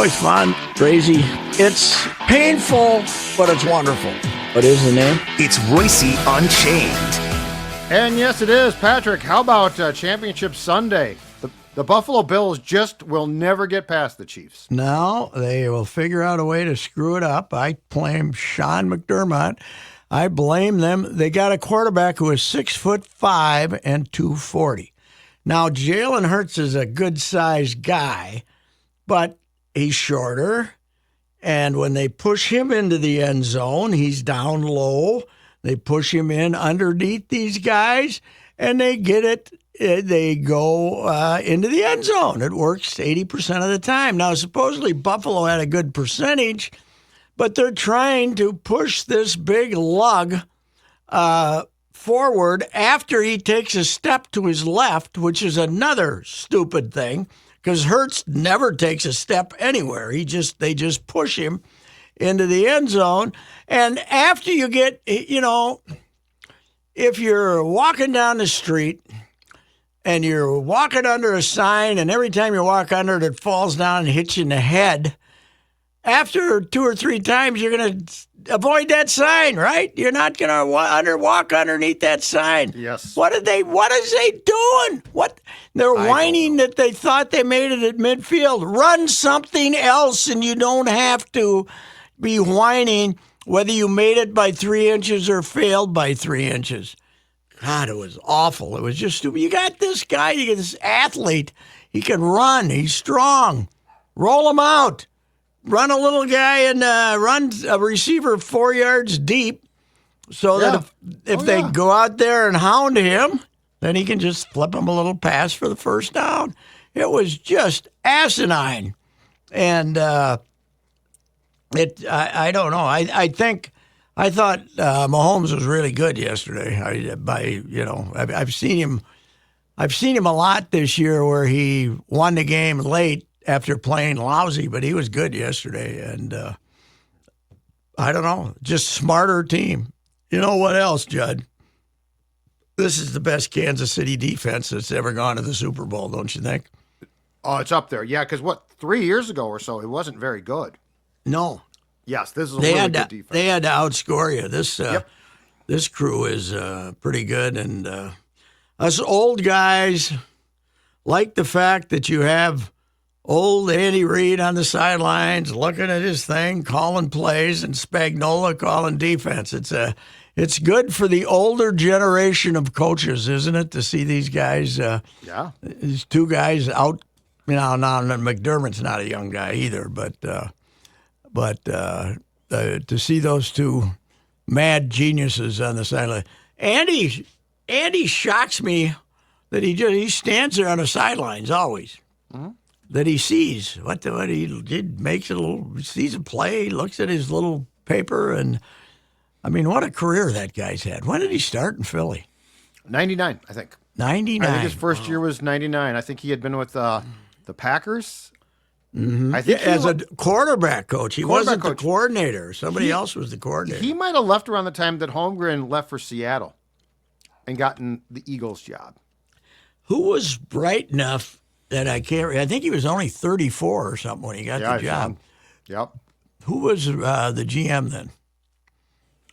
Oh, it's fun, crazy. It's painful, but it's wonderful. What is the name? It's Reusse Unchained. And yes, it is. Patrick, how about Championship Sunday? The Buffalo Bills just will never get past the Chiefs. No, they will figure out a way to screw it up. I blame Sean McDermott. I blame them. They got a quarterback who is 6'5" and 240. Now, Jalen Hurts is a good-sized guy, but he's shorter, and when they push him into the end zone, he's down low. They push him in underneath these guys, and they get it. They go into the end zone. It works 80% of the time. Now, supposedly Buffalo had a good percentage, but they're trying to push this big lug forward after he takes a step to his left, which is another stupid thing. Because Hurts never takes a step anywhere. They just push him into the end zone. And after you get, if you're walking down the street and you're walking under a sign and every time you walk under it, it falls down and hits you in the head, after 2 or 3 times, you're going to avoid that sign, right? You're not going to walk underneath that sign. Yes. What is they doing? They're whining that they thought they made it at midfield. Run something else, and you don't have to be whining whether you made it by 3 inches or failed by 3 inches. God, it was awful. It was just stupid. You got this guy, you got this athlete. He can run. He's strong. Roll him out. Run a little guy and run a receiver 4 yards deep so that if they go out there and hound him, then he can just flip him a little pass for the first down. It was just asinine. And I don't know. I thought Mahomes was really good yesterday. I've seen him a lot this year where he won the game late after playing lousy, but he was good yesterday. And I don't know, just smarter team. You know what else, Judd? This is the best Kansas City defense that's ever gone to the Super Bowl, don't you think? Oh, it's up there. Yeah, because 3 years ago or so, it wasn't very good. No. Yes, this is a really good defense. They had to outscore you. This crew is pretty good. And us old guys like the fact that you have old Andy Reid on the sidelines looking at his thing, calling plays, and Spagnuolo calling defense. It's good for the older generation of coaches, isn't it, to see these guys? These two guys out. Now McDermott's not a young guy either, but to see those two mad geniuses on the sideline. Andy shocks me that he stands there on the sidelines always. Mm-hmm. That he sees what he did, sees a play, looks at his little paper, and I mean, what a career that guy's had. When did he start in Philly? 99, I think. 99. I think his first year was 99. I think he had been with the Packers. Mm-hmm. I think as a quarterback coach. He wasn't the coordinator. Somebody else was the coordinator. He might have left around the time that Holmgren left for Seattle and gotten the Eagles job. Who was bright enough? I think he was only 34 or something when he got the job. Yep. Who was the GM then?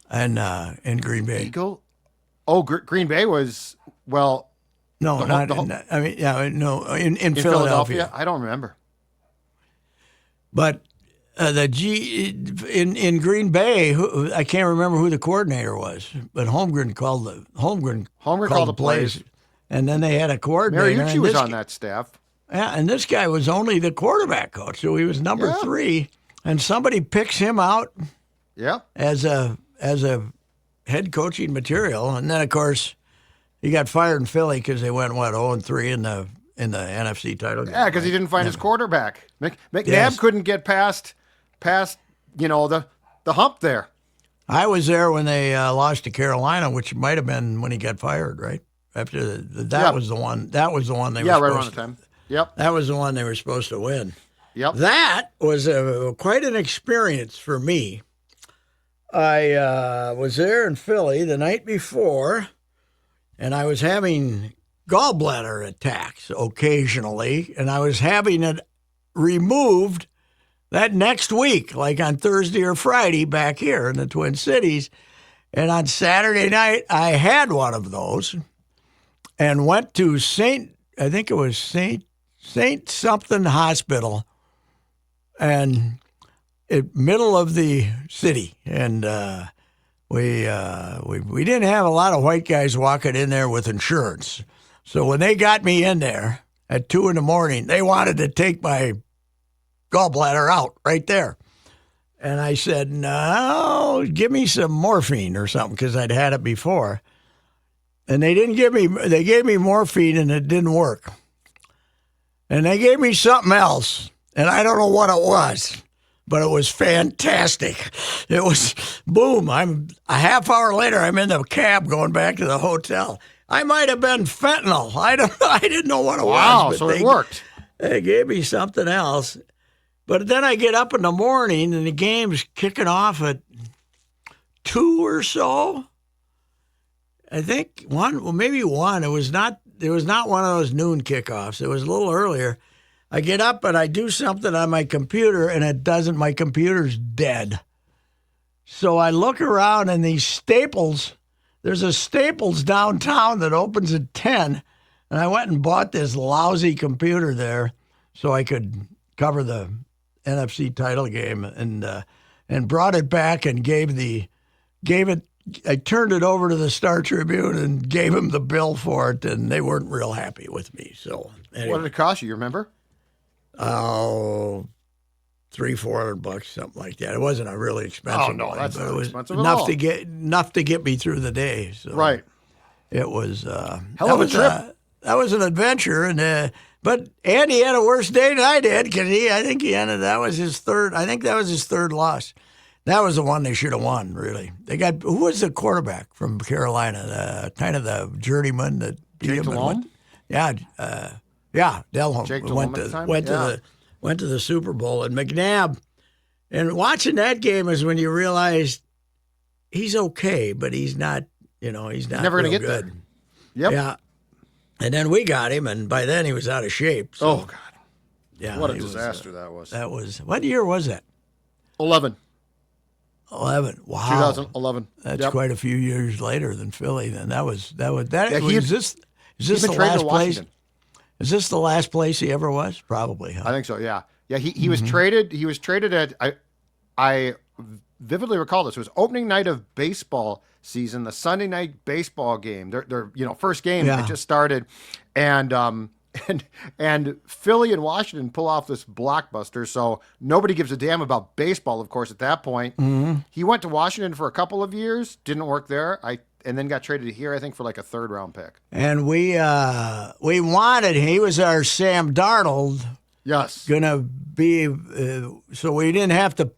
And in Green Bay. Green Bay was in Philadelphia. I don't remember. But in Green Bay, I can't remember who the coordinator was, but Holmgren called the plays. And then they had a coordinator. Mariucci was on that staff. Yeah, and this guy was only the quarterback coach, so he was number 3, and somebody picks him out as a head coaching material, and then of course he got fired in Philly because they went 0-3 in the NFC title game. Yeah, because he didn't find his quarterback. McNabb couldn't get past the hump there. I was there when they lost to Carolina, which might have been when he got fired, right? After that was the one. That was the one they were. Yeah, right around the time. Yep. That was the one they were supposed to win. Yep. That was quite an experience for me. I was there in Philly the night before, and I was having gallbladder attacks occasionally, and I was having it removed that next week, like on Thursday or Friday back here in the Twin Cities. And on Saturday night, I had one of those and went to St. something hospital and middle of the city. And we didn't have a lot of white guys walking in there with insurance. So when they got me in there at 2 a.m, they wanted to take my gallbladder out right there. And I said, no, give me some morphine or something because I'd had it before. And they gave me morphine and it didn't work. And they gave me something else. And I don't know what it was, but it was fantastic. It was, boom, I'm a half hour later, I'm in the cab going back to the hotel. I might have been fentanyl. I didn't know what it was. Wow, But so it worked. They gave me something else. But then I get up in the morning and the game's kicking off at 2 or so. I think maybe 1. It was not one of those noon kickoffs. It was a little earlier. I get up and I do something on my computer and my computer's dead. So I look around and these Staples, there's a Staples downtown that opens at 10. And I went and bought this lousy computer there so I could cover the NFC title game and brought it back and I turned it over to the Star Tribune and gave them the bill for it, and they weren't real happy with me. So anyway. What did it cost you? You remember? $300-400, something like that. It wasn't a really expensive Oh no, one, that's but not it was expensive enough at all. enough to get me through the day. So Right. It was Hell of a trip. That was an adventure, and but Andy had a worse day than I did because that was his third loss. That was the one they should have won. Really, who was the quarterback from Carolina? Kind of the journeyman that beat Jake him. Delhomme? Delhomme Jake Delhomme at the time? went to the Super Bowl, and McNabb. And watching that game is when you realize he's okay, but he's not. He's not Never going to real get good. there. Yep. Yeah. And then we got him, and by then he was out of shape. So, Oh God. yeah, What a he was, disaster that was. That was what year was that? 11. 11. Wow. 2011. That's Yep. quite a few years later than Philly. Then that was. Yeah, Is this He's the been traded last to place? Washington. Is this the last place he ever was? Probably. Huh? I think so. Yeah. Yeah. He was traded. He was traded at. I vividly recall this. It was opening night of baseball season, the Sunday night baseball game. Their first game that just started, and Philly and Washington pull off this blockbuster. So nobody gives a damn about baseball, of course, at that point. Mm-hmm. He went to Washington for a couple of years, didn't work there. And then got traded here, I think, for like a 3rd round pick. And we wanted. He was our Sam Darnold. Yes. Gonna be so we didn't have to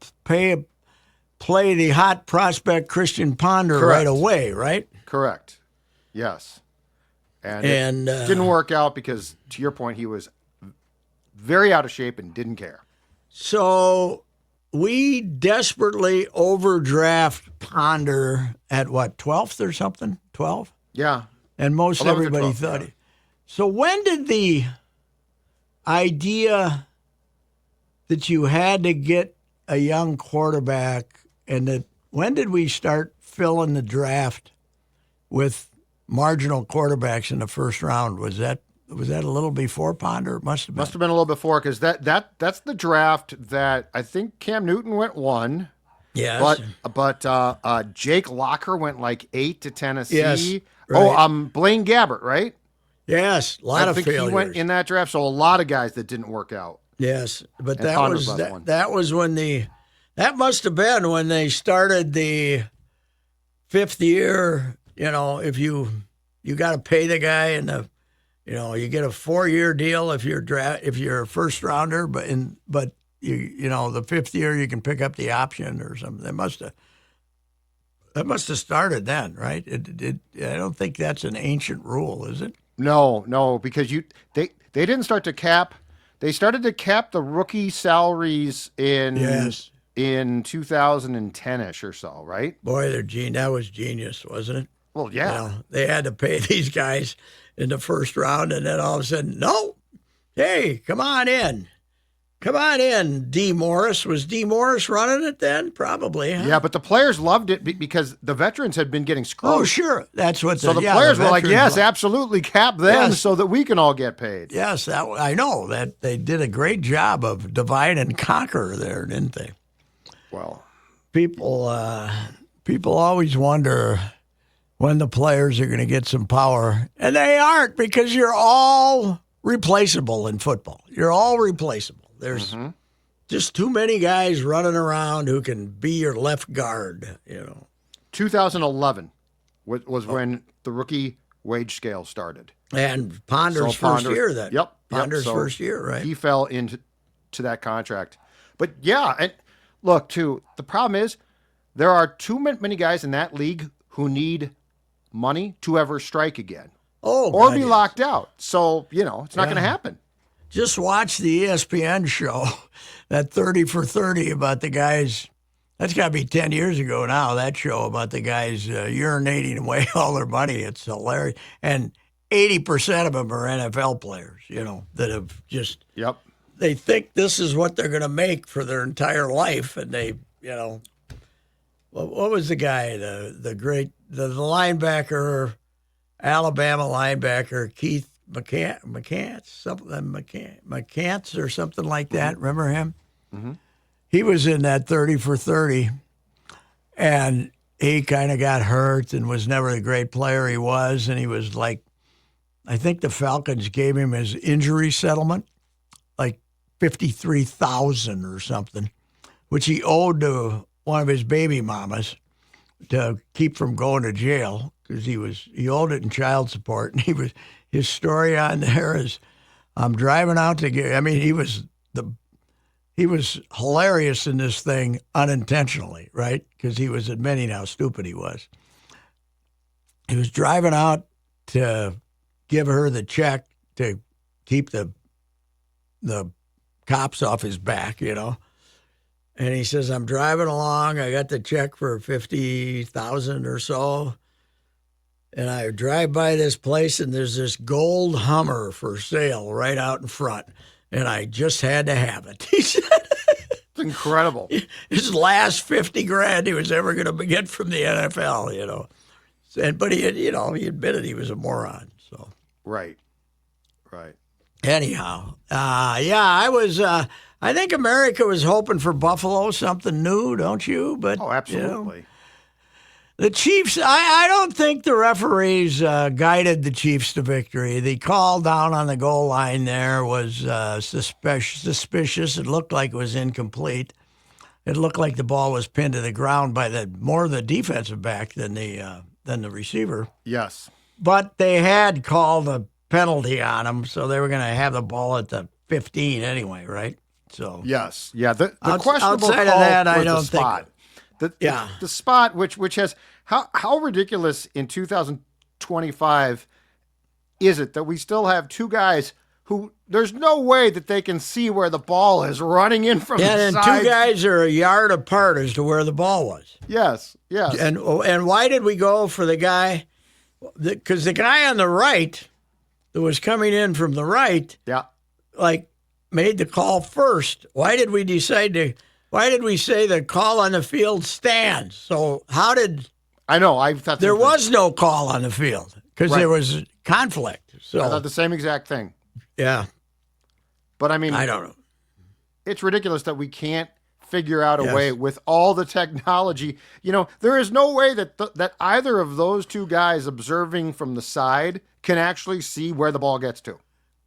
play the hot prospect Christian Ponder Correct. right away, right? Correct. Yes. And it didn't work out because, to your point, he was very out of shape and didn't care. So we desperately overdraft Ponder at what, 12th or something? 12? Yeah. And most 11th or everybody 12th, thought yeah. it. So when did the idea that you had to get a young quarterback when did we start filling the draft with marginal quarterbacks in the first round? Was that a little before Ponder? It must have been. Must have been a little before because that's the draft that I think Cam Newton went 1. Yes. But Jake Locker went like 8 to Tennessee. Yes, right. Blaine Gabbert, right? Yes, a lot I of think failures. he went in that draft, so a lot of guys that didn't work out. Yes, but And that Ponder's was last one. that was when that must have been when they started the 5th year. If you got to pay the guy and you get a 4-year deal if you're a first rounder, but the 5th year you can pick up the option or something. That must have started then, right? I don't think that's an ancient rule, is it? No, because they didn't start to cap. They started to cap the rookie salaries in 2010-ish or so, right? Boy, that was genius, wasn't it? Well, yeah. They had to pay these guys in the first round, and then all of a sudden, no, hey, come on in. Come on in, D. Morris. Was D. Morris running it then? Probably. Huh? Yeah, but the players loved it because the veterans had been getting screwed. Oh, sure. That's what. So the players were like, "Yes, absolutely, cap them so that we can all get paid." Yes, I know that they did a great job of divide and conquer there, didn't they? Well, people always wonder when the players are going to get some power, and they aren't, because you're all replaceable in football. You're all replaceable. There's just too many guys running around who can be your left guard. 2011 was when the rookie wage scale started, and Ponder's first year. Then Ponder's first year, right? He fell into that contract, but yeah, and look, too. The problem is there are too many guys in that league who need money to ever strike again, or be locked out. So it's not going to happen. Just watch the ESPN show, that 30 for 30 about the guys. That's got to be 10 years ago now, that show about the guys urinating away all their money. It's hilarious. And 80% of them are NFL players, that have just, they think this is what they're going to make for their entire life. And they, what was the guy, the linebacker, Alabama linebacker, Keith McCants or something like that. Remember him? Mm-hmm. He was in that 30 for 30, and he kind of got hurt and was never the great player he was. And he was like, I think the Falcons gave him his injury settlement, like $53,000 or something, which he owed to one of his baby mamas to keep from going to jail, because he owed it in child support. And his story on there is, I'm driving out to get. I mean, he was hilarious in this thing unintentionally, right? Because he was admitting how stupid he was. He was driving out to give her the check to keep the cops off his back, And he says, I'm driving along. I got the check for $50,000 or so. And I drive by this place, and there's this gold Hummer for sale right out in front. And I just had to have it. He said, it's incredible. His last $50,000 he was ever going to get from the NFL, But he admitted he was a moron. So right. Anyhow, I was. I think America was hoping for Buffalo, something new, don't you? But absolutely. The Chiefs, I don't think the referees guided the Chiefs to victory. The call down on the goal line there was suspicious. It looked like it was incomplete. It looked like the ball was pinned to the ground by more the defensive back than the receiver. Yes. But they had called a penalty on him, so they were going to have the ball at the 15 anyway, right? So yes. Yeah, the questionable outside call of that, was I don't the spot. think. The spot which has how ridiculous in 2025 is it that we still have two guys who there's no way that they can see where the ball is running in from the side. And two guys are a yard apart as to where the ball was. Yes. And why did we go for the guy? Because the guy on the right that was coming in from the right, made the call first. Why did we say the call on the field stands? So how did... I know. I thought there was no call on the field because there was conflict. So I thought the same exact thing. Yeah. But I mean... I don't know. It's ridiculous that we can't figure out a way with all the technology. There is no way that either of those two guys observing from the side can actually see where the ball gets to.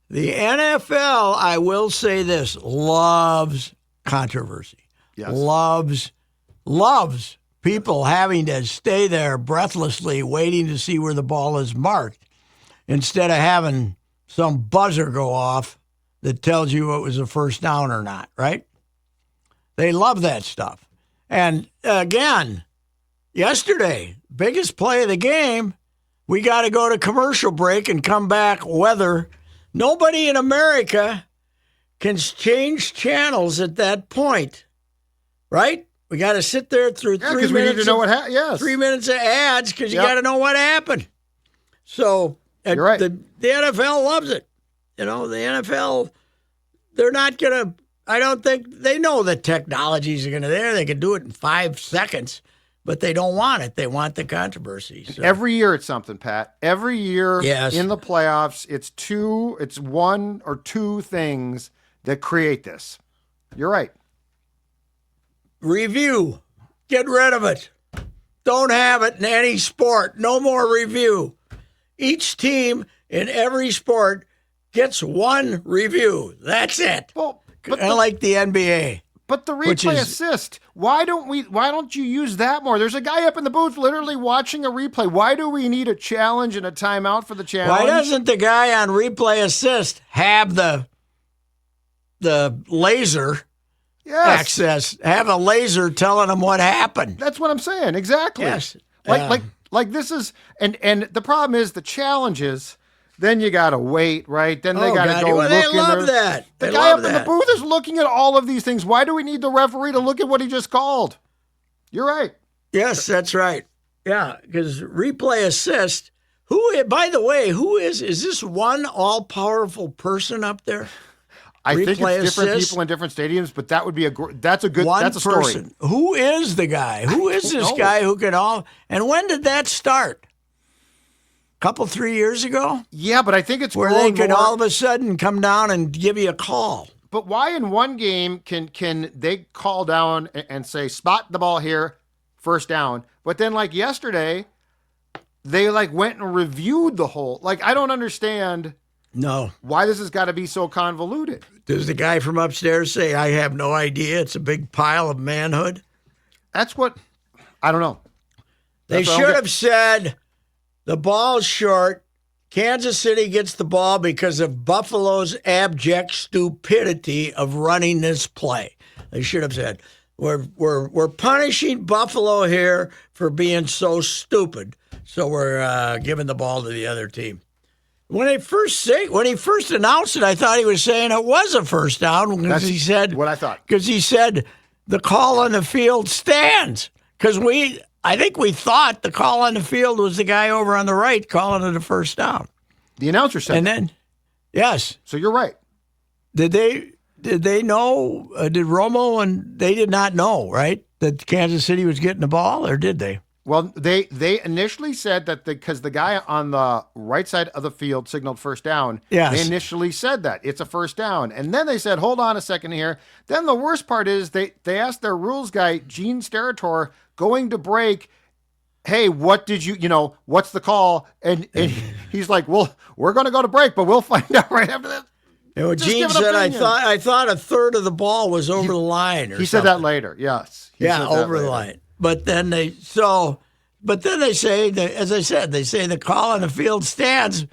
The NFL, I will say this, loves controversy. Yes. Loves people having to stay there breathlessly waiting to see where the ball is marked instead of having some buzzer go off that tells you it was a first down or not, right? They love that stuff. And again, yesterday, biggest play of the game, we got to go to commercial break and come back whether nobody in America can change channels at that point, right? We got to sit there through 3 minutes. We need to know what happened. Yes. 3 minutes of ads because you got to know what happened. So you're right. The NFL loves it. The NFL, they're not going to. I don't think they know the technologies are going to there. They can do it in 5 seconds, but they don't want it. They want the controversy. So. Every year it's something, Pat. Every year Yes. in the playoffs, it's one or two things that create this. You're right. Review. Get rid of it. Don't have it in any sport. No more review. Each team in every sport gets one review. That's it. Well, Unlike the NBA. But the replay assist, why don't you use that more? There's a guy up in the booth literally watching a replay. Why do we need a challenge and a timeout for the challenge? Why doesn't the guy on replay assist have the laser access? Have a laser telling him what happened. That's what I'm saying. Exactly. Yes. Like this is and the problem is the challenges. Then you gotta wait, right? Then they gotta go look they in love there. that. The guy up in the booth is looking at all of these things. Why do we need the referee to look at what he just called? You're right. Yes, that's right. Yeah, because replay assist. By the way, who is this one all-powerful person up there? I think it's different assist? people in different stadiums, but that would be that's a story. Person. Who is the guy? Who is this guy who can all? And when did that start? Couple 3 years ago? Yeah, but I think it's where they could all of a sudden come down and give you a call. But why in one game can they call down and say spot the ball here, first down? But then like yesterday, they like went and reviewed the whole. Like I don't understand. No. Why this has got to be so convoluted? Does the guy from upstairs say, "I have no idea"? It's a big pile of manhood. That's what I don't know. They should have said. The ball's short. Kansas City gets the ball because of Buffalo's abject stupidity of running this play. They should have said, "We're punishing Buffalo here for being so stupid, so we're giving the ball to the other team." When he first announced it, I thought he was saying it was a first down because he said what I thought. Because he said the call on the field stands because I think we thought the call on the field was the guy over on the right calling it a first down. The announcer said and then, yes. So you're right. Did they know, did Romo and they did not know, right, that Kansas City was getting the ball, or did they? Well, they initially said that because the guy on the right side of the field signaled first down, yes. They initially said that it's a first down. And then they said, hold on a second here. Then the worst part is they asked their rules guy, Gene Steratore, going to break, hey, what did what's the call? And he's like, well, we're going to go to break, but we'll find out right after that. Gene said, I thought a third of the ball was over the line. He said that later, yes. Over the line. But then they say, as I said, they say the call on the field stands,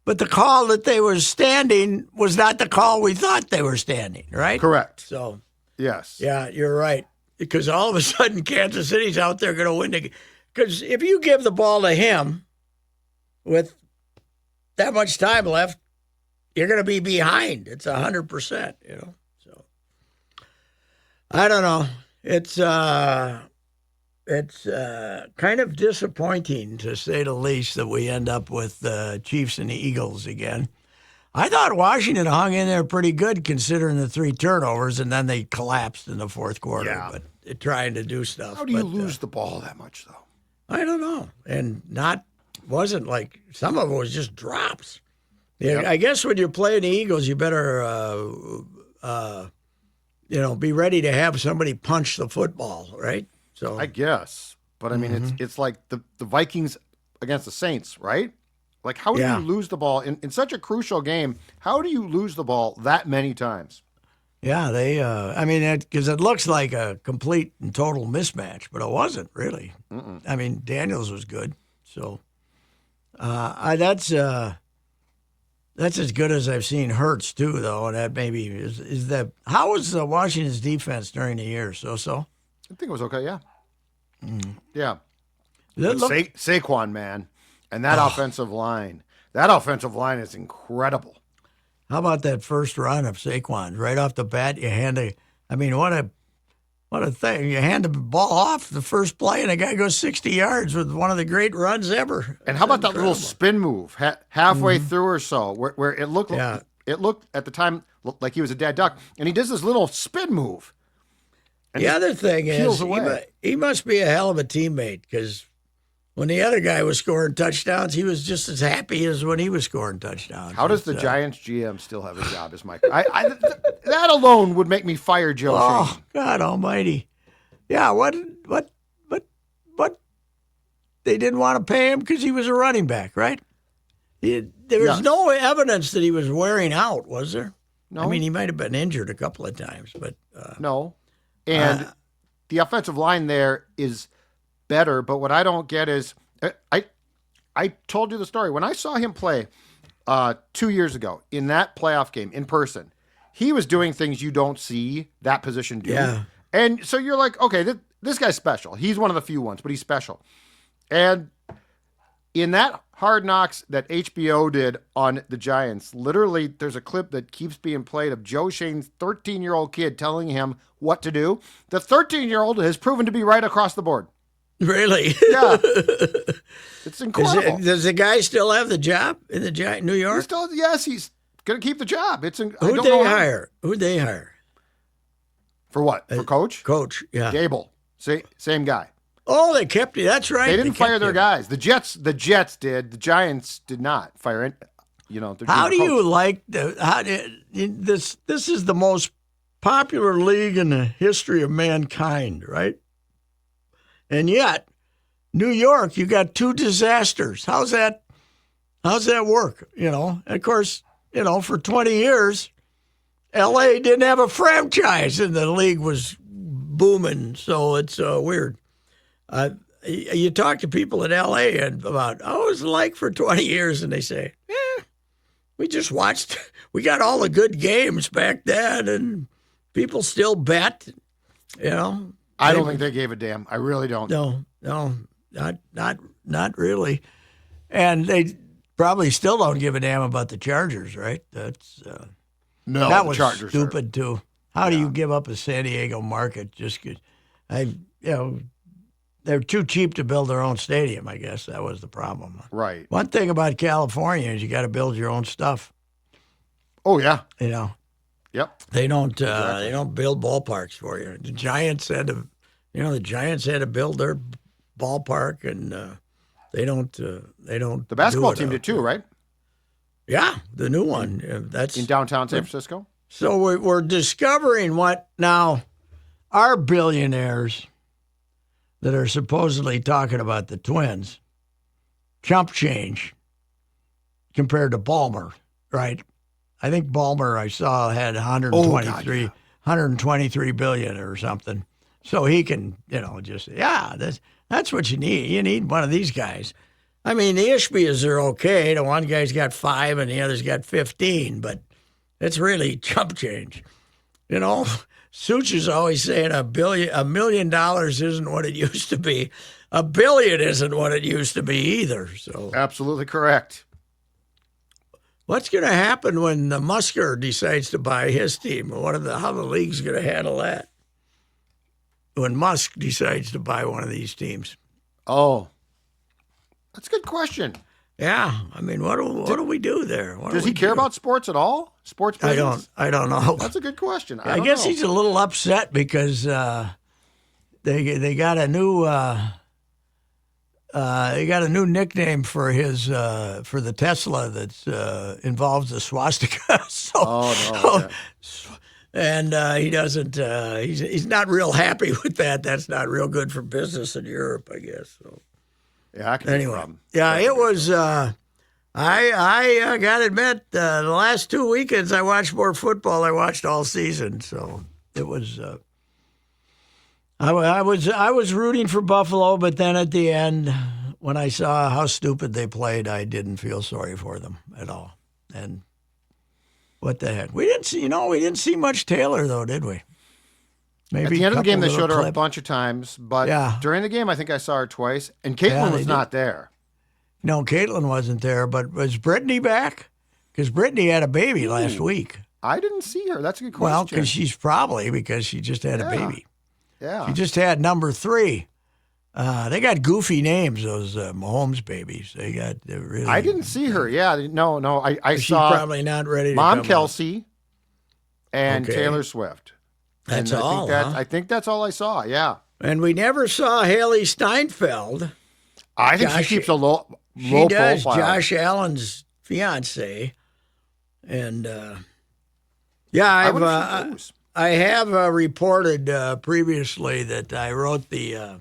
but the call that they were standing was not the call we thought they were standing, right? Correct. So, yes. Yeah, you're right. Because all of a sudden Kansas City's out there going to win the game. Because if you give the ball to him with that much time left, you're going to be behind. It's 100%, So, I don't know. It's kind of disappointing, to say the least, that we end up with the Chiefs and the Eagles again. I thought Washington hung in there pretty good considering the 3 turnovers, and then they collapsed in the fourth quarter. Yeah. But trying to do stuff. How do you lose the ball that much, though? I don't know. And wasn't like, some of it was just drops. Yeah, I guess when you're playing the Eagles, you better, be ready to have somebody punch the football, right? So I guess, but I mean, it's like the Vikings against the Saints, right? Like, how do you lose the ball in such a crucial game? How do you lose the ball that many times? Yeah, because it looks like a complete and total mismatch, but it wasn't really. Mm-mm. I mean, Daniels was good, so that's as good as I've seen Hurts too, though. And that maybe is that. How was Washington's defense during the year? So. I think it was okay. Yeah. Yeah. Saquon, man, and that offensive line. That offensive line is incredible. How about that first run of Saquon? Right off the bat, what a thing. You hand the ball off the first play, and the guy goes 60 yards with one of the great runs ever. And how about that little spin move halfway through or so, where it looked at the time looked like he was a dead duck. And he does this little spin move. And the other thing is, away. he must be a hell of a teammate because when the other guy was scoring touchdowns, he was just as happy as when he was scoring touchdowns. How does the Giants GM still have a job as Mike? That alone would make me fire Joe Shane. God almighty. Yeah, what? They didn't want to pay him because he was a running back, right? There was no evidence that he was wearing out, was there? No. I mean, he might have been injured a couple of times, but... no. And the offensive line there is better, but what I don't get is... I told you the story. When I saw him play 2 years ago in that playoff game in person, he was doing things you don't see that position do. Yeah. And so you're like, okay, this guy's special. He's one of the few ones, but he's special. And in that Hard Knocks that HBO did on the Giants, literally there's a clip that keeps being played of Joe Shane's 13-year-old kid telling him what to do. The 13-year-old has proven to be right across the board. Really? Yeah. It's incredible. Does the guy still have the job in the New York? Yes, he's going to keep the job. Who'd they hire? Who'd they hire? For what? For coach? Coach, yeah. Gable. Same guy. Oh, they kept you. That's right. They didn't fire their guys. The Jets did. The Giants did not fire any, How do you like this is the most popular league in the history of mankind, right? And yet, New York, you got two disasters. How's that work? Of course, for 20 years, LA didn't have a franchise and the league was booming. So it's weird. You talk to people in LA about how it was like for 20 years, and they say, we just watched. We got all the good games back then, and people still bet. I don't think they gave a damn. I really don't. No, not really. And they probably still don't give a damn about the Chargers, right? That was Chargers stupid too. How do you give up a San Diego market just because? They're too cheap to build their own stadium. I guess that was the problem. Right. One thing about California is you got to build your own stuff. Oh yeah. Yep. They don't build ballparks for you. The Giants had to build their ballpark, and they don't. The basketball team did too, right? Yeah, the new one. That's in downtown San Francisco. So we're discovering what now our billionaires that are supposedly talking about the Twins chump change compared to Ballmer, right? I think Ballmer, I saw, had 123 billion or something. So he can, that's what you need. You need one of these guys. I mean, the Ishbias are okay. The one guy's got 5 and the other's got 15, but it's really chump change. Such is always saying $1 million isn't what it used to be. $1 billion isn't what it used to be either. So absolutely correct. What's going to happen when the Musker decides to buy his team? How the league's going to handle that? When Musk decides to buy one of these teams. Oh, that's a good question. Yeah, I mean, what do we do there? Does he care about sports at all? Sports business? I don't know. That's a good question. I guess he's a little upset because they got a new nickname for his for the Tesla that involves the swastika. And he doesn't. He's not real happy with that. That's not real good for business in Europe, I guess. So. Yeah, anyway, it was. I got to admit, the last 2 weekends I watched more football. I watched all season, so it was. I was rooting for Buffalo, but then at the end, when I saw how stupid they played, I didn't feel sorry for them at all. And what the heck, we didn't see much Taylor though, did we? Maybe at the end of the game, they showed her a bunch of times, but during the game, I think I saw her twice, and Caitlin was not there. No, Caitlin wasn't there, but was Brittany back? Because Brittany had a baby last week. I didn't see her. That's a good question. Well, because she just had a baby. Yeah. She just had number 3. They got goofy names, those Mahomes babies. They got really. I didn't see her. Yeah, no. I she's saw. She's probably not ready to Mom come Kelsey. and Okay. Taylor Swift. That's And all, I think that's all I saw. Yeah. And we never saw Haley Steinfeld. I think Josh- she keeps a low She does. profile. Josh Allen's fiance, and I wonder if she knows. I have reported previously that I wrote the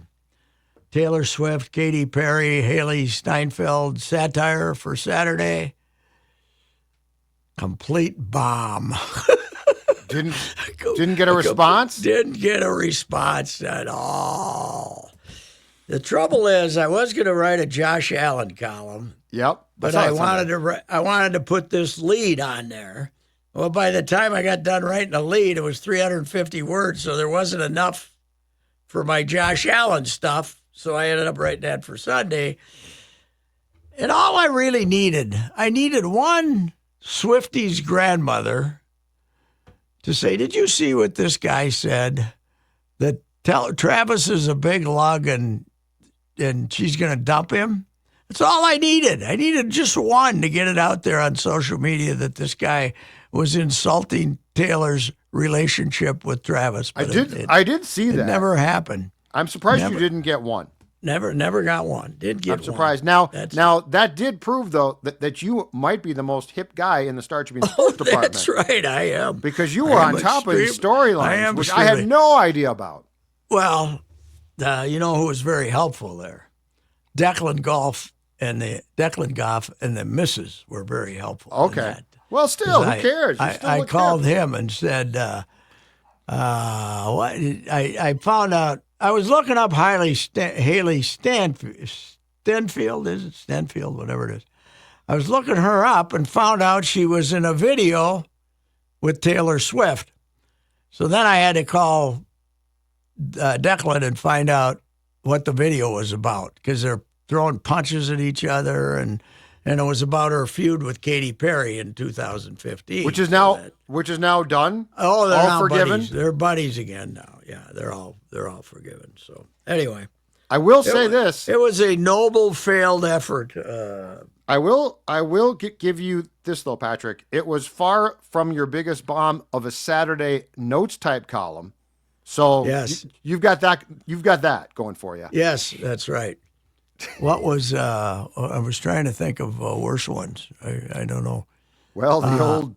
Taylor Swift, Katy Perry, Haley Steinfeld satire for Saturday. Complete bomb. Didn't get a response? Didn't get a response at all. The trouble is, I was going to write a Josh Allen column, Yep. but saw I it Sunday. wanted to put this lead on there. Well, by the time I got done writing the lead, it was 350 words, so there wasn't enough for my Josh Allen stuff. So I ended up writing that for Sunday. And all I really needed, I needed one Swifty's grandmother to say, "Did you see what this guy said? That Travis is a big lug and she's going to dump him." That's all I needed. I needed just one to get it out there on social media that this guy was insulting Taylor's relationship with Travis. I But did see it that. never happened. I'm surprised Never. you didn't get one. Never got one. Did get I'm one. surprised. Now That's- that did prove though that you might be the most hip guy in the Star Tribune sports department. That's right. I am. Because you I were am on top of these extreme- I am storylines, which I had extremely- no idea about. Well, you know who was very helpful there? Declan Goff and the missus were very helpful. in Okay. that. Well, still, who I- cares? You still I look called hip. him and said, what? I found out. I was looking up Haley Stanfield, is it Stanfield, whatever it is. I was looking her up and found out she was in a video with Taylor Swift. So then I had to call Declan and find out what the video was about because they're throwing punches at each other and it was about her feud with Katy Perry in 2015. Which is So now done. oh, they're all now forgiven. buddies. They're buddies again now. Yeah, they're all forgiven. So anyway, I will say this. it was a noble failed effort. I will give you this though, Patrick. It was far from your biggest bomb of a Saturday notes type column. So Yes. you've got that going for you. Yes, that's right. What was I was trying to think of worse ones. I don't know. Well, the old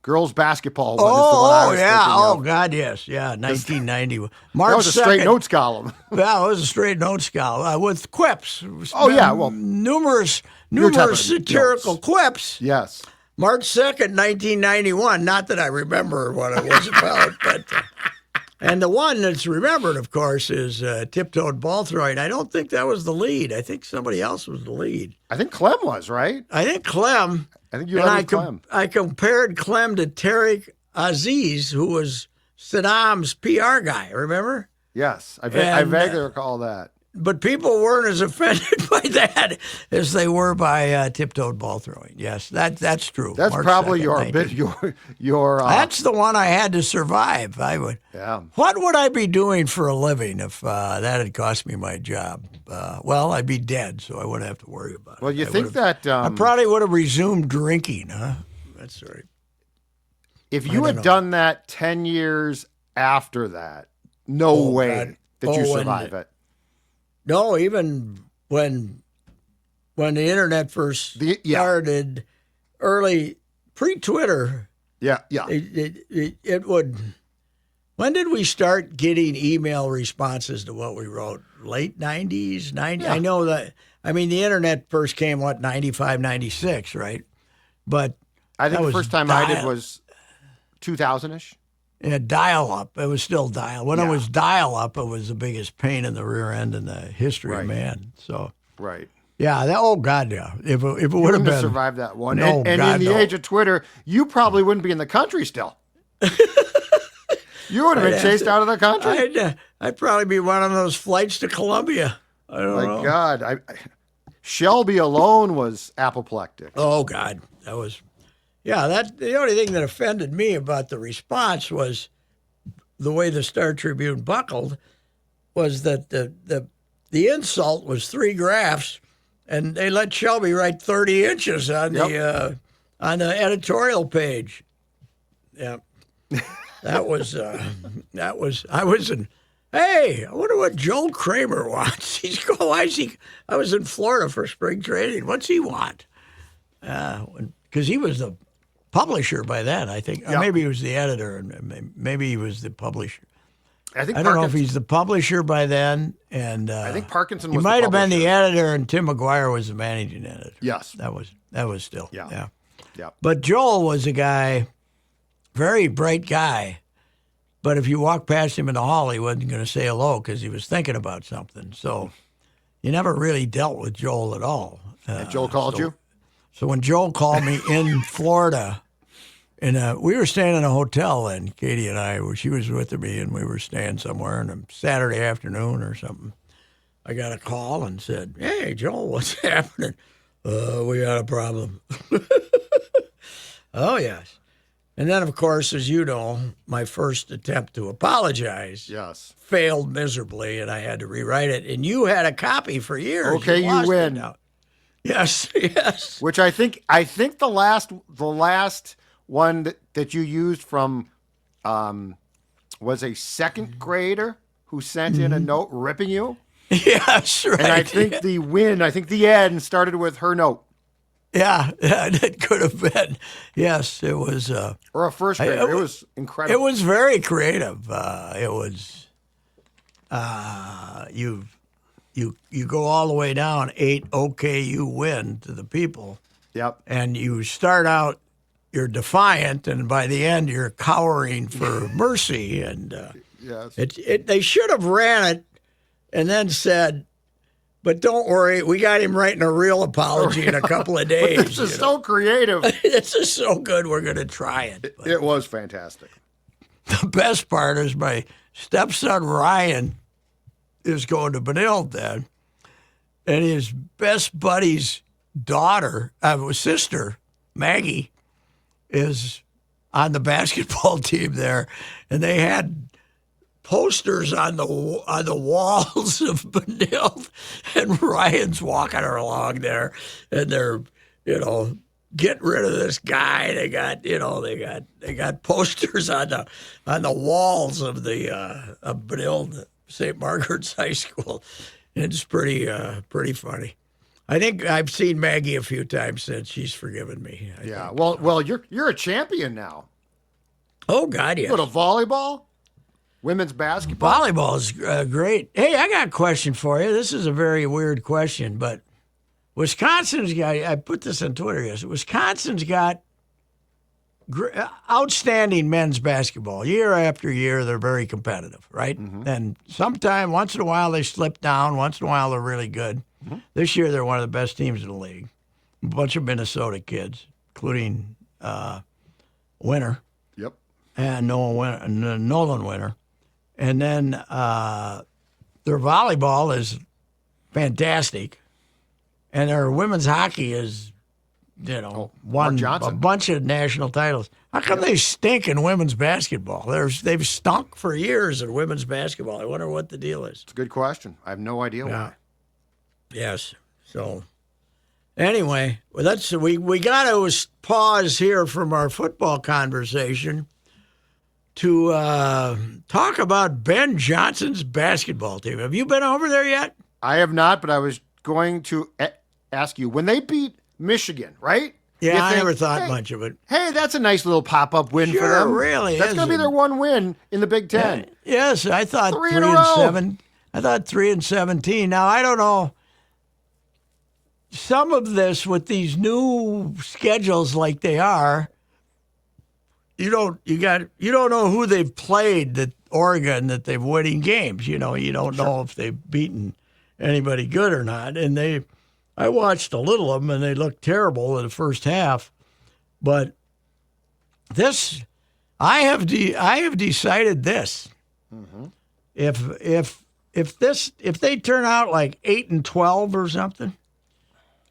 girls basketball one is the one I was yeah. thinking Oh of. God, yes. Yeah, 1990. March That was a straight 2nd. notes column. Well, it was a straight notes column with quips. Oh, yeah, well, numerous your type of satirical notes. quips. Yes. March 2nd, 1991. Not that I remember what it was about, but and the one that's remembered, of course, is tiptoed ball throwing. I don't think that was the lead. I think somebody else was the lead. I think Clem was, right? I think Clem. I think you And led with Clem. I compared Clem to Tariq Aziz, who was Saddam's PR guy. Remember? Yes. I And, vaguely recall that. But people weren't as offended by that as they were by tiptoed ball throwing. Yes, that's true. That's March probably 2nd, your 19. your That's the one I had to survive. I would. yeah. What would I be doing for a living if that had cost me my job? Well, I'd be dead, so I wouldn't have to worry about it. Well, you I think would've- that I probably would have resumed drinking, huh? That's right. if I you don't had know. done that 10 years after that, no Oh, way God. that you Oh, survive it. No, even when the internet first Yeah. started, early pre-Twitter, Yeah, yeah. it would. When did we start getting email responses to what we wrote? Late 90s, 90. Yeah. I know that. I mean, the internet first came 95, 96, right? But I think that the was first time I did dial- was 2000-ish. dial-up. It was still dial. When it Yeah. was dial-up, it was the biggest pain in the rear end in the history Right. of man. So. Right. Yeah, oh God, yeah. If it would have Wouldn't have been survived that one. No, and God, in the no. age of Twitter, you probably wouldn't be in the country still. You would have been I'd have chased to- out of the country. I'd probably be one of those flights to Colombia. I don't My know. God. Shelby alone was apoplectic. Oh God, that was. Yeah, that the only thing that offended me about the response was the way the Star Tribune buckled was that the insult was 3 graphs, and they let Shelby write 30 inches on the editorial page. Yeah. That was I was in. Hey, I wonder what Joel Kramer wants. He's going. Why is he? I was in Florida for spring training. What's he want? Because he was the publisher by then, I think. Or Yeah. maybe he was the editor, and maybe he was the publisher. I think I don't know if Parkinson- he's the publisher by then. And I think Parkinson he was might the have been the publisher. editor, and Tim McGuire was the managing editor. Yes. That was still Yeah. Yeah. But Joel was a guy, very bright guy. But if you walked past him in the hall, he wasn't going to say hello because he was thinking about something. So you never really dealt with Joel at all. And Joel called you? So when Joel called me in Florida, and we were staying in a hotel then, Katie and I, she was with me, and we were staying somewhere on a Saturday afternoon or something. I got a call and said, "Hey, Joel, what's happening?" We got a problem. Oh, yes. And then, of course, as you know, my first attempt to apologize Yes. failed miserably, and I had to rewrite it. And you had a copy for years. Okay, you lost it win. now. Yes, yes. Which I think the last one that you used from was a second grader who sent in a note ripping you. Yes, right. And I think the end started with her note. Yeah, it could have been. Yes, it was. Or a first grader. It was incredible. It was very creative. It was. You go all the way down 8. Okay, you win to the people, Yep. and you start out. You're defiant, and by the end, you're cowering for mercy. And Yes. they should have ran it, and then said, "But don't worry, we got him writing a real apology in a couple of days." This is so creative. This is so good. We're going to try it. But It was fantastic. the best part is my stepson Ryan is going to Benilde then, and his best buddy's daughter, sister Maggie, is on the basketball team there, and they had posters on the walls of Benilde, and Ryan's walking her along there, and they're get rid of this guy. They got posters on the walls of the of Benilde St. Margaret's High School. It's pretty funny. I think I've seen Maggie a few times since. She's forgiven me. I Yeah. think. Well, you're a champion now. Oh God, yes. You go to volleyball, women's basketball. Volleyball is great. Hey, I got a question for you. This is a very weird question, but Wisconsin's got, I put this on Twitter yesterday, Wisconsin's got outstanding men's basketball. Year after year, they're very competitive, right? And once in a while, they slip down. Once in a while, they're really good. This year, they're one of the best teams in the league. A bunch of Minnesota kids, including Winter. Yep. And Nolan Winter. And then their volleyball is fantastic. And their women's hockey is, won Mark a Johnson. bunch of national titles. How come they stink in women's basketball? They've stunk for years in women's basketball. I wonder what the deal is. It's a good question. I have no idea why. Yes. So anyway, well, we got to pause here from our football conversation to talk about Ben Johnson's basketball team. Have you been over there yet? I have not, but I was going to ask you when they beat Michigan, right? Yeah, You I think, never thought hey, much of it. Hey, that's a nice little pop-up win for Sure, them. really That's is. going to be their one win in the Big Ten. Yes, I thought 3 3 in a and row. 7. I thought 3 and 17. Now I don't know. Some of this with these new schedules like they are, you don't know who they've played that Oregon that they've winning games. You don't know if they've beaten anybody good or not. And I watched a little of them and they looked terrible in the first half. But this, I have decided this. If they turn out like 8 and 12 or something,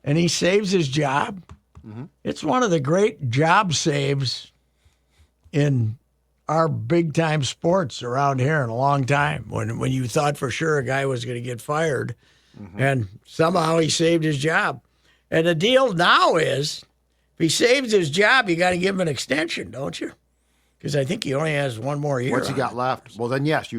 and he saves his job, it's one of the great job saves in our big time sports around here in a long time. When you thought for sure a guy was going to get fired, and somehow he saved his job. And the deal now is, if he saves his job, you got to give him an extension, don't you? because I think he only has one more year. What's he on got it. left? Well, then yes.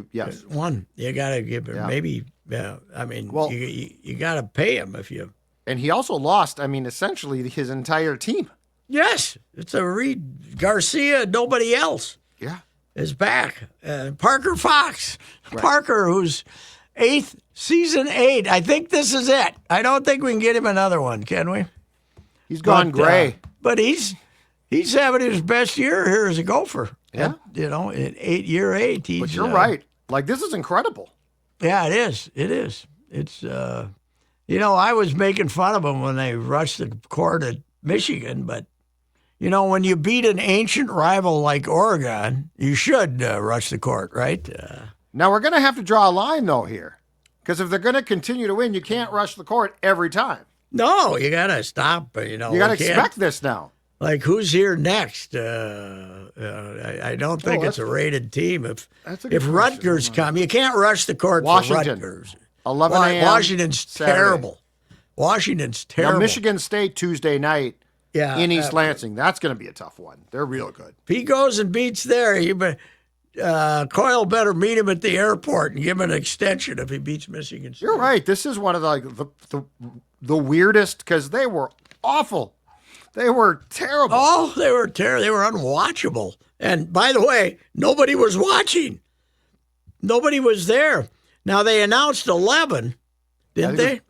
One. You got to give him maybe. I mean, Well- you got to pay him if you. And he also lost, essentially his entire team. Yes, it's a Reed Garcia. Nobody else Yeah. is back. Parker Fox. Parker, who's season 8. I think this is it. I don't think we can get him another one, can we? He's gone gray. But he's having his best year here as a Gopher. Yeah. In year 8. But you're right. Like, this is incredible. Yeah, it is. It is. It's, I was making fun of them when they rushed the court at Michigan, but, when you beat an ancient rival like Oregon, you should rush the court, right? Now, we're going to have to draw a line, though, here. Because if they're going to continue to win, you can't rush the court every time. No, you got to stop. You got to expect this now. Like, who's here next? I don't think it's a rated team. If Rutgers come, you can't rush the court for Rutgers. 11 a.m. Washington's Saturday. terrible. Washington's terrible. Now, Michigan State Tuesday night in East Lansing. That's going to be a tough one. They're real good. If he goes and beats there, Coyle better meet him at the airport and give him an extension if he beats Michigan State. You're right. This is one of the weirdest because they were awful. They were terrible. Oh, they were terrible. They were unwatchable. And by the way, nobody was watching. Nobody was there. Now they announced 11, didn't they?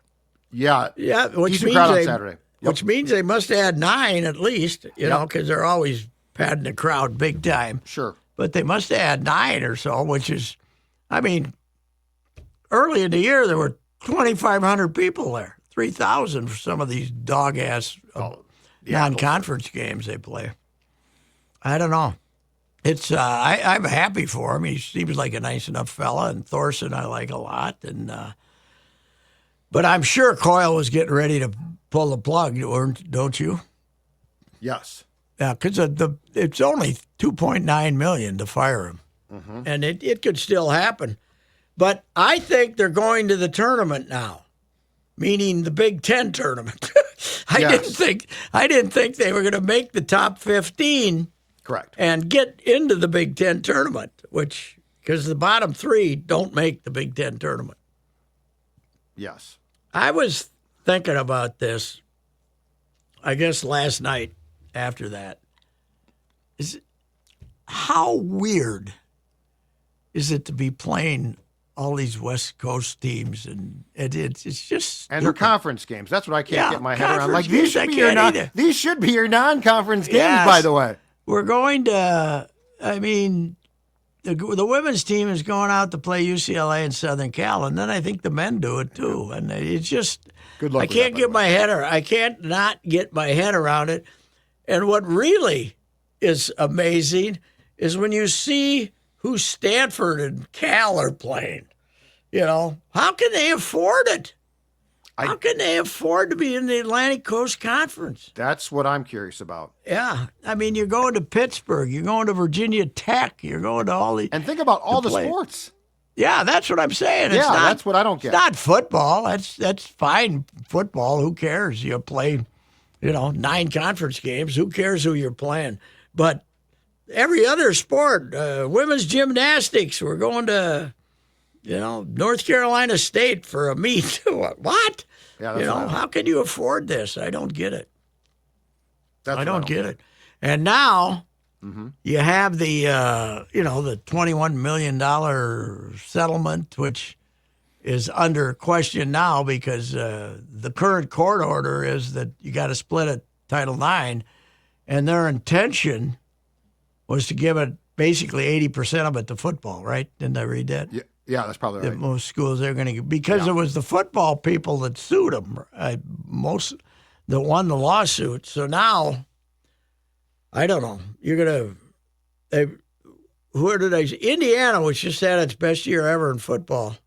Yeah. Yeah, which Decent crowd on Saturday. Which means they must add 9 at least, because they're always padding the crowd big time. Sure. But they must add 9 or so, which is, early in the year there were 2,500 people there, 3,000 for some of these dog-ass non-conference games they play. I don't know. It's I'm happy for him. He seems like a nice enough fella, and Thorson I like a lot. And but I'm sure Coyle was getting ready to pull the plug, don't you? Yes. Yeah, because it's only $2.9 million to fire him, and it could still happen. But I think they're going to the tournament now, meaning the Big Ten tournament. I didn't think they were going to make the top 15. Correct. And get into the Big Ten tournament, because the bottom 3 don't make the Big Ten tournament. Yes. I was thinking about this, I guess last night after that. How weird is it to be playing all these West Coast teams, and it's just and their conference games. That's what I can't get my head around. Like these should be your non-conference games, by the way. We're going to. The women's team is going out to play UCLA and Southern Cal, and then I think the men do it too. And it's just, good luck. I can't get my head around. I can't not get my head around it. And what really is amazing is when you see who Stanford and Cal are playing. How can they afford it? How can they afford to be in the Atlantic Coast Conference? That's what I'm curious about. Yeah. You're going to Pittsburgh. You're going to Virginia Tech. You're going to all the... And think about all the sports. Yeah, that's what I'm saying. That's what I don't get. It's not football. That's fine football. Who cares? You play, 9 conference games. Who cares who you're playing? But every other sport, women's gymnastics, we're going to, North Carolina State for a meet. What? Yeah, how can you afford this? I don't get it. I don't get it. And now you have the the $21 million settlement, which is under question now because the current court order is that you got to split it Title IX, and their intention was to give it basically 80% of it to football, right? Didn't I read that? Yeah, that's probably right. That most schools they're going to because it was the football people that sued them, that won the lawsuit. So now, I don't know. You're going to who did I? Indiana, which just had its best year ever in football,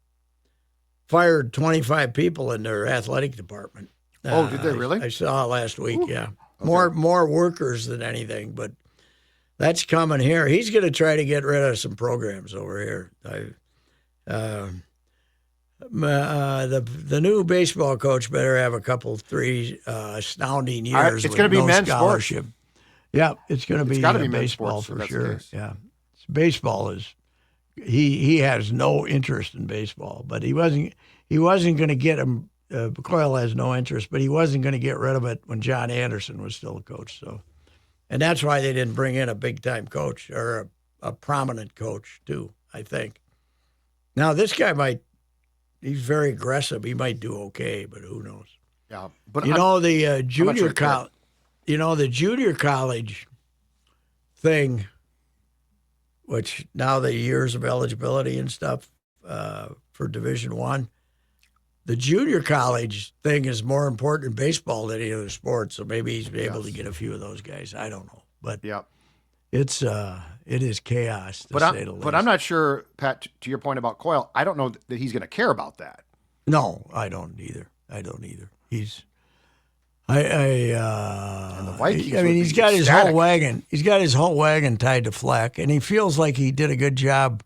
fired 25 people in their athletic department. Oh, did they really? I saw it last week. Ooh. Yeah, okay. More workers than anything, but that's coming here. He's going to try to get rid of some programs over here. The new baseball coach better have a couple 3 astounding years. It's going to be men's scholarship. Yeah, it's going to be gotta be men's baseball sports, if for that's the sure. case. Yeah, baseball is. He has no interest in baseball, but he wasn't going to get him. Coyle has no interest, but he wasn't going to get rid of it when John Anderson was still a coach. So, and that's why they didn't bring in a big time coach or a prominent coach too. I think. Now this guy he's very aggressive. He might do okay, but who knows? Yeah, but the junior sure college, the junior college thing. Which now the years of eligibility and stuff for Division I, the junior college thing is more important in baseball than any other sport. So maybe he's able to get a few of those guys. I don't know, but it is chaos to say the least. But I'm not sure, Pat. To your point about Coyle, I don't know that he's going to care about that. No, I don't either. He's. And the Vikings. I mean, he's got his whole wagon. He's got his whole wagon tied to Fleck, and he feels like he did a good job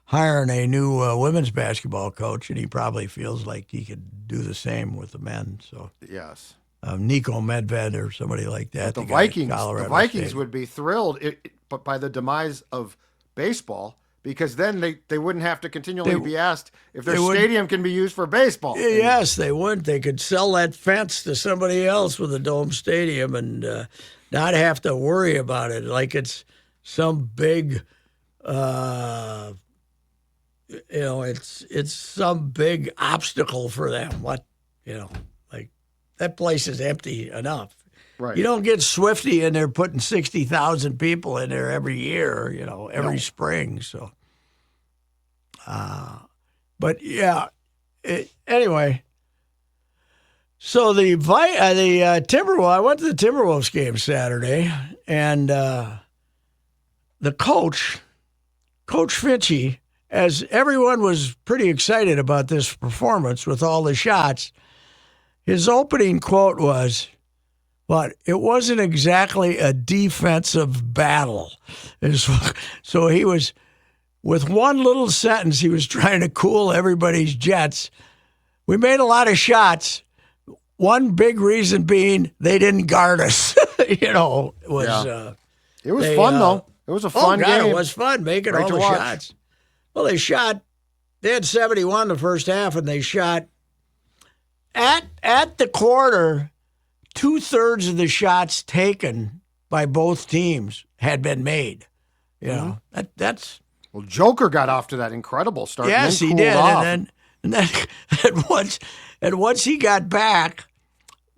hiring a new women's basketball coach, and he probably feels like he could do the same with the men. So yes, Nico Medved or somebody like that. But the Vikings would be thrilled, but by the demise of baseball. Because then they wouldn't have to continually be asked if their stadium can be used for baseball. Yes, they would. They could sell that fence to somebody else with a dome stadium and not have to worry about it like it's some big, it's some big obstacle for them. Like that place is empty enough. Right. You don't get Swifty in there putting 60,000 people in there every year, every spring. So, but yeah. Anyway, so the Timberwolves. I went to the Timberwolves game Saturday, and the coach Finchie, as everyone was pretty excited about this performance with all the shots, his opening quote was, but it wasn't exactly a defensive battle. So he was, with one little sentence, he was trying to cool everybody's jets. We made a lot of shots. One big reason being they didn't guard us. It was fun, though. It was a fun game. It was fun making all the shots. Well, they had 71 the first half, and they shot at the quarter. 2/3 of the shots taken by both teams had been made. That's well. Joker got off to that incredible start. Yes, and he did. And then once he got back,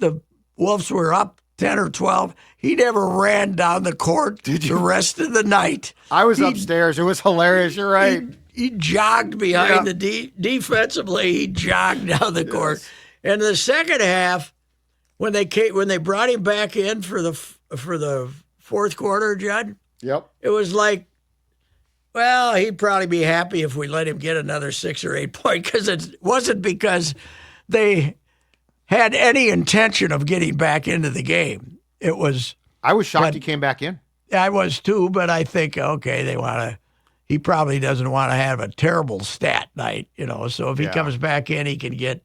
the Wolves were up 10 or 12. He never ran down the court the rest of the night. I was upstairs. It was hilarious. You're right. He jogged behind the defensively. He jogged down the court. And the second half. When they brought him back in for the fourth quarter, Judd. Yep. It was like, well, he'd probably be happy if we let him get another 6 or 8 point, because it wasn't because they had any intention of getting back into the game. It was. I was shocked he came back in. I was too, but I think he probably doesn't want to have a terrible stat night, So if he comes back in, he can get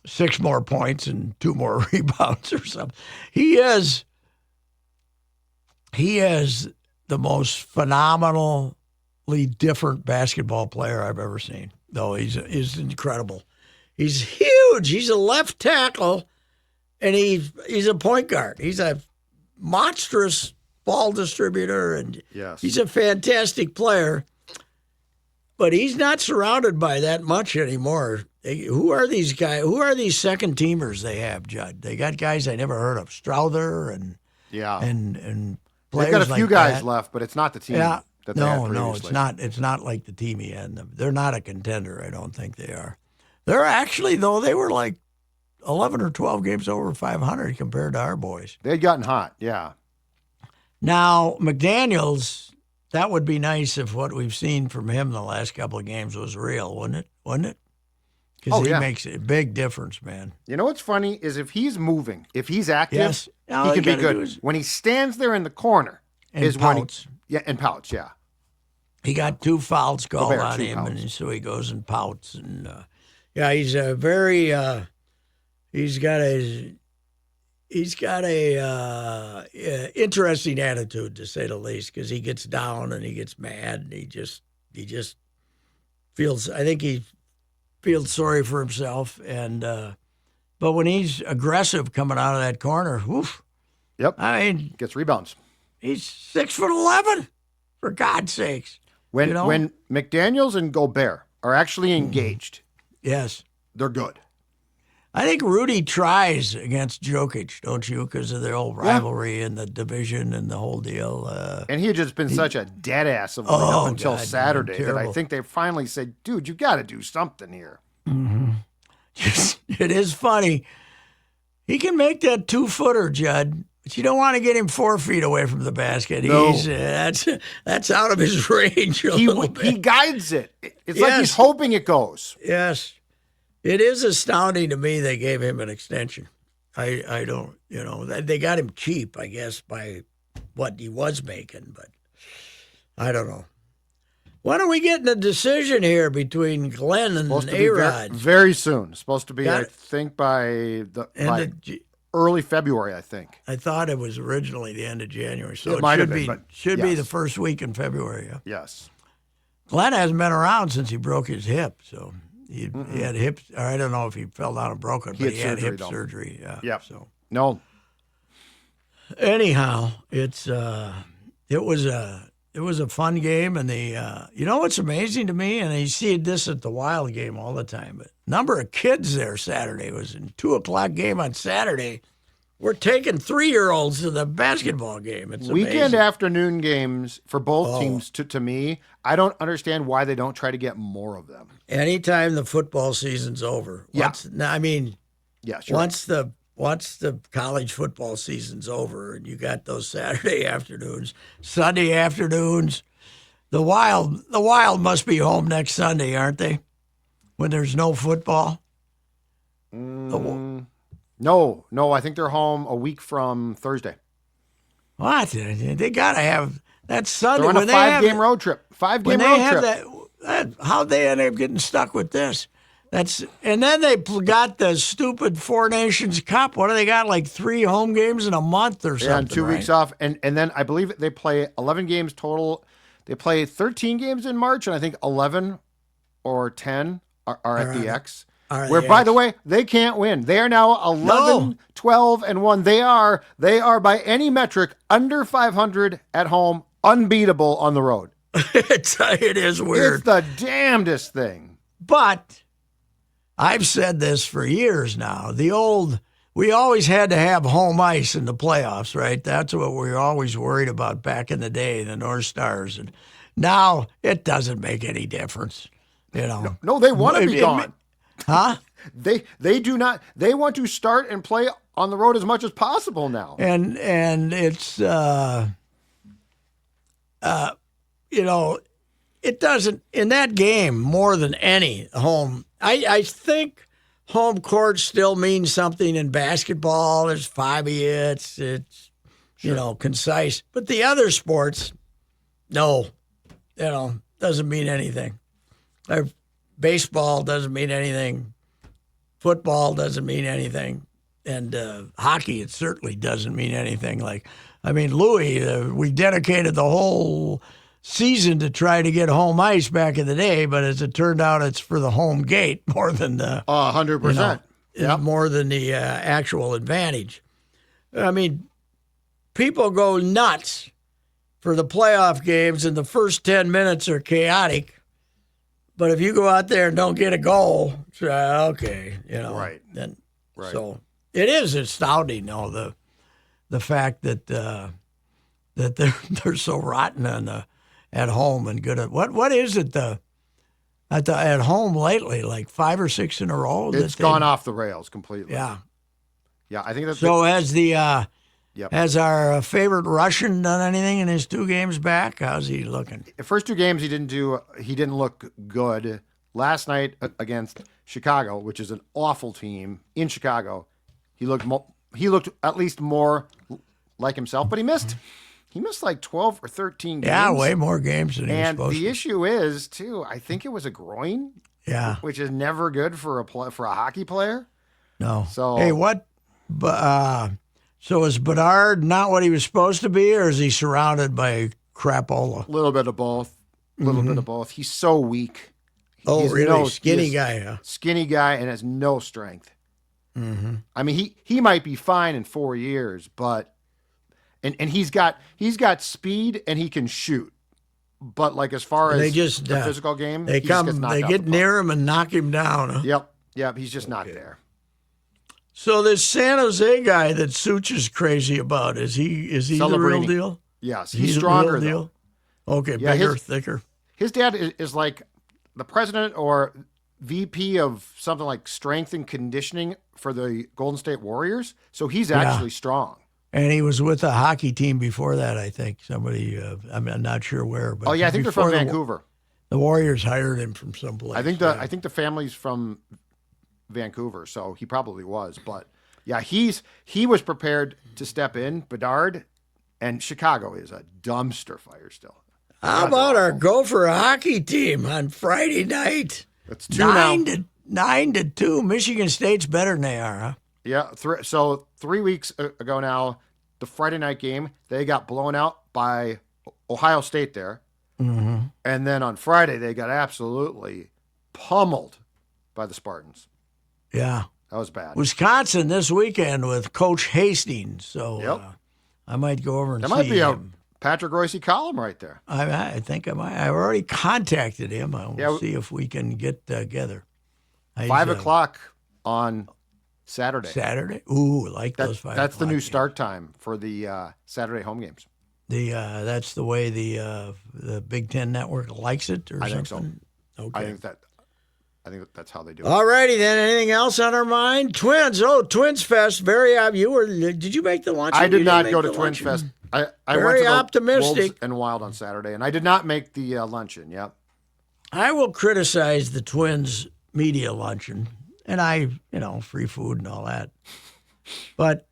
6 more points and 2 more rebounds or something. He is the most phenomenally different basketball player I've ever seen. Though he's incredible. He's huge. He's a left tackle, and he's a point guard. He's a monstrous ball distributor, and he's a fantastic player. But he's not surrounded by that much anymore. Who are these guys? Who are these second teamers they have, Judd? They got guys I never heard of, Strother and players. They've got a few like guys that. left, but it's not the team. That they had previously. It's not like the team he had. They're not a contender. I don't think they are. They're actually, though, they were like 11 or 12 games over 500 compared to our boys. They had gotten hot, yeah. Now McDaniels. That would be nice if what we've seen from him the last couple of games was real, wouldn't it? Because he makes a big difference, man. You know what's funny is if he's moving, if he's active, he can be good. When he stands there in the corner and pouts. And pouts, yeah. He got 2 fouls called on him, and so he goes and pouts. And he's a very he's got he's got a interesting attitude, to say the least, because he gets down and he gets mad and he just feels. I think he feels sorry for himself, and but when he's aggressive coming out of that corner, woof. Yep. I mean, Gets rebounds. he's 6'11", for God's sakes. When McDaniels and Gobert are actually engaged, Yes. they're good. I think Rudy tries against Jokic, don't you? Because of their old rivalry and the division and the whole deal. And he had just been such a dead ass of up until God, Saturday that I terrible. think they finally said, dude, you got to do something here. It is funny. He can make that 2-footer, Judd, but you don't want to get him 4 feet away from the basket. No. He's that's out of his range a little bit. He guides it. It's like he's Yes. hoping it goes. Yes. It is astounding to me they gave him an extension. I don't, they got him cheap, I guess, by what he was making, but I don't know. When are we getting a decision here between Glenn and Supposed to be A-Rod? very soon. Supposed to be, Got I it. think, by And early February, I think. I thought it was originally the end of January, so It it might should have be been, but should be yes. the first week in February. Yeah. Yes. Glenn hasn't been around since he broke his hip, so he had hip. Or I don't know if he fell down and broke it, but he had hip surgery. Yeah. Yep. So No. anyhow, it was a fun game, and the what's amazing to me, and you see this at the Wild game all the time, but number of kids there Saturday was in 2:00 game on Saturday. We're taking 3-year-olds to the basketball game. It's Weekend amazing. afternoon games for both teams, to me, I don't understand why they don't try to get more of them. Anytime the football season's over. Yeah. Yeah, sure. Once the college football season's over and you got those Saturday afternoons, Sunday afternoons, the Wild must be home next Sunday, aren't they? When there's no football. No, I think they're home a week from Thursday. What? They gotta have that Sunday. They're on a when they have 5-game road trip. 5-game when they road have trip. how'd they end up getting stuck with this? And then they got the stupid Four Nations Cup. What do they got? Like 3 home games in a month or something? Yeah, and 2 weeks off. And then I believe they play 11 games total. They play 13 games in March, and I think 11 or 10 are at the X. Where, by the way, they can't win. They are now 11, 12, and 1. They are by any metric under 500 at home, unbeatable on the road. It is weird. It's the damnedest thing. But I've said this for years now. We always had to have home ice in the playoffs, right? That's what we were always worried about back in the day, the North Stars. And now it doesn't make any difference. No, they want to be gone. Huh? They do not. They want to start and play on the road as much as possible now. And it's it doesn't in that game more than any home. I think home court still means something in basketball. There's 5 of you. It's concise. But the other sports, no, doesn't mean anything. Baseball doesn't mean anything. Football doesn't mean anything. And hockey, it certainly doesn't mean anything. Louis, we dedicated the whole season to try to get home ice back in the day, but as it turned out, it's for the home gate more than the 100%. more than the actual advantage. People go nuts for the playoff games, and the first 10 minutes are chaotic. But if you go out there and don't get a goal, it's okay, Right. Then, Right. So it is astounding, though, the fact that that they're so rotten at home and good at what is it at home lately, like 5 or 6 in a row? It's gone off the rails completely. Yeah. Yeah, I think that's So has Yep. has our favorite Russian done anything in his 2 games back? How's he looking? the first 2 games he didn't look good. Last night against Chicago, which is an awful team in Chicago, he looked at least more like himself, but he missed like 12 or 13 games. Yeah, way more games than he was And supposed the to. issue is too, I think it was a groin, Yeah. which is never good for a hockey player. No. So- Hey, what So is Bedard not what he was supposed to be, or is he surrounded by crapola? A little bit of both. A little bit of both. He's so weak. Oh, really? Skinny guy, huh? Skinny guy and has no strength. Mm-hmm. I mean, he might be fine in 4 years, but and he's got speed and he can shoot. But like as far as the physical game, they get near him and knock him down. Huh? Yep. He's just not there. So this San Jose guy that Such is crazy about, is he the real deal? Yes, he's stronger the real deal. Okay, yeah, bigger, thicker. His dad is like the president or VP of something like strength and conditioning for the Golden State Warriors. So he's actually strong. And he was with a hockey team before that, I think. Somebody, I'm not sure where. But I think they're from Vancouver. The Warriors hired him from someplace. I think the family's from Vancouver, so he probably was. But yeah, he was prepared to step in, Bedard, and Chicago is a dumpster fire still. How about our Gopher hockey team on Friday night? It's 2-9. 9-2. Michigan State's better than they are, huh? Yeah. So 3 weeks ago now, the Friday night game, they got blown out by Ohio State there. Mm-hmm. And then on Friday, they got absolutely pummeled by the Spartans. Yeah. That was bad. Wisconsin this weekend with Coach Hastings. So I might go over and see him. That might be a Patrick Reusse column right there. I think I might. I've already contacted him. We'll see if we can get together. 5 o'clock on Saturday. Saturday? Ooh, like those 5 That's the new games. start time for the Saturday home games. That's the way the Big Ten Network likes it, or I something? think so. Okay. I think that's how they do it. All righty then. Anything else on our mind? Twins. Oh, Twins Fest. Very did you make the luncheon? I did not go to Twins Fest. I went to the optimistic. Wolves and Wild on Saturday, and I did not make the luncheon. Yep. I will criticize the Twins media luncheon, and free food and all that. But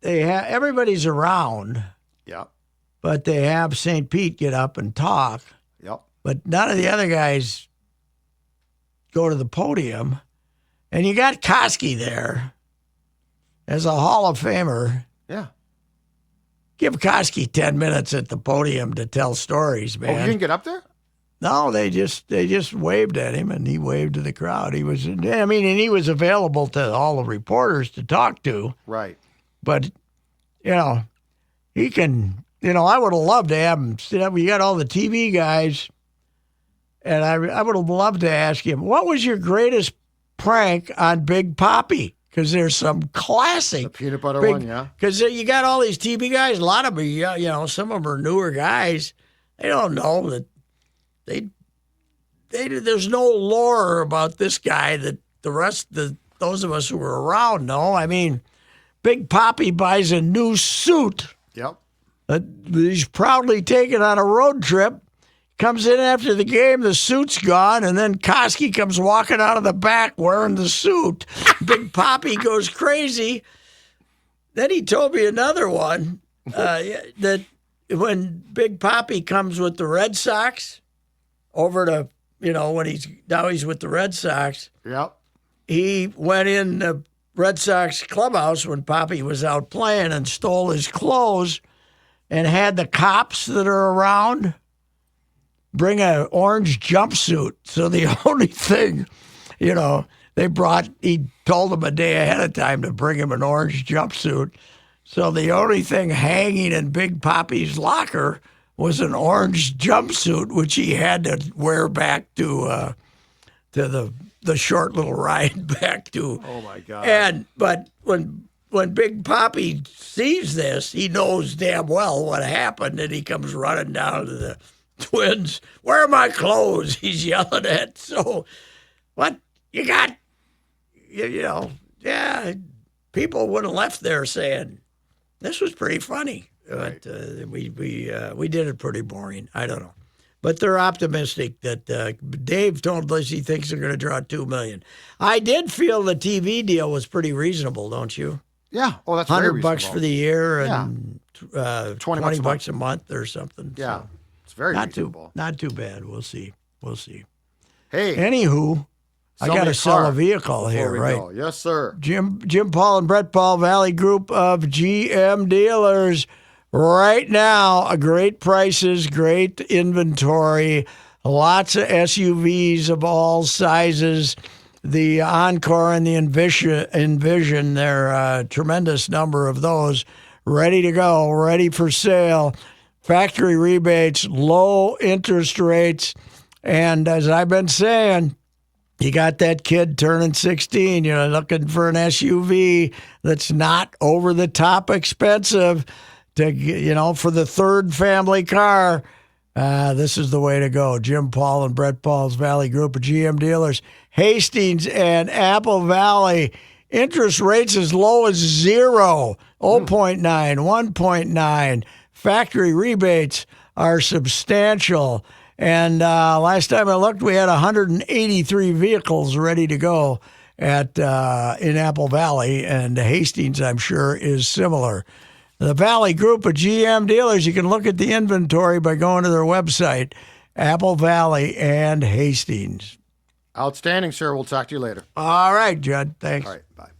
everybody's around. Yep. But they have St. Pete get up and talk. Yep. But none of the other guys go to the podium. And you got Koski there as a Hall of Famer. Yeah. Give Koski 10 minutes at the podium to tell stories, man. Oh, you didn't get up there? No, they just waved at him, and he waved to the crowd. He was available to all the reporters to talk to. Right. But, he can, I would have loved to have him sit up. You got all the TV guys, and I would have loved to ask him, what was your greatest prank on Big Papi? Because there's some classic. The peanut butter one, yeah. Because you got all these TV guys. A lot of them, some of them are newer guys. They don't know that there's no lore about this guy that those of us who were around know. I mean, Big Papi buys a new suit. Yep. He's proudly taken on a road trip. Comes in after the game, the suit's gone, and then Koski comes walking out of the back wearing the suit. Big Papi goes crazy. Then he told me another one that when Big Papi comes with the Red Sox over to, when he's with the Red Sox. Yep. He went in the Red Sox clubhouse when Papi was out playing and stole his clothes and had the cops that are around bring an orange jumpsuit. So the only thing, he told them a day ahead of time to bring him an orange jumpsuit. So the only thing hanging in Big Papi's locker was an orange jumpsuit, which he had to wear back to the short little ride back to. Oh my God! But when Big Papi sees this, he knows damn well what happened, and he comes running down to the Twins. Where are my clothes? He's yelling at. So, what you got? People would have left there saying this was pretty funny. Right. But we did it pretty boring. I don't know. But they're optimistic that Dave told us he thinks they're going to draw $2 million. I did feel the TV deal was pretty reasonable, don't you? Yeah. Oh, that's very reasonable. $100 for the year and $20 a month or something. Yeah, so it's very reasonable. Not too bad. We'll see. Hey. Anywho, I got to sell a vehicle here, right? Go. Yes, sir. Jim Paul and Brett Paul, Valley Group of GM dealers. Right now, great prices, great inventory, lots of SUVs of all sizes. The Encore and the Envision, there are a tremendous number of those ready to go, ready for sale. Factory rebates, low interest rates. And as I've been saying, you got that kid turning 16, looking for an SUV that's not over the top expensive for the third family car. This is the way to go. Jim Paul and Brett Paul's Valley Group of GM dealers. Hastings and Apple Valley. Interest rates as low as 0, 0.9, 1.9. Factory rebates are substantial. And last time I looked, we had 183 vehicles ready to go in Apple Valley, and Hastings, I'm sure, is similar. The Valley Group of GM dealers, you can look at the inventory by going to their website, Apple Valley and Hastings. Outstanding, sir. We'll talk to you later. All right, Judd. Thanks. All right. Bye.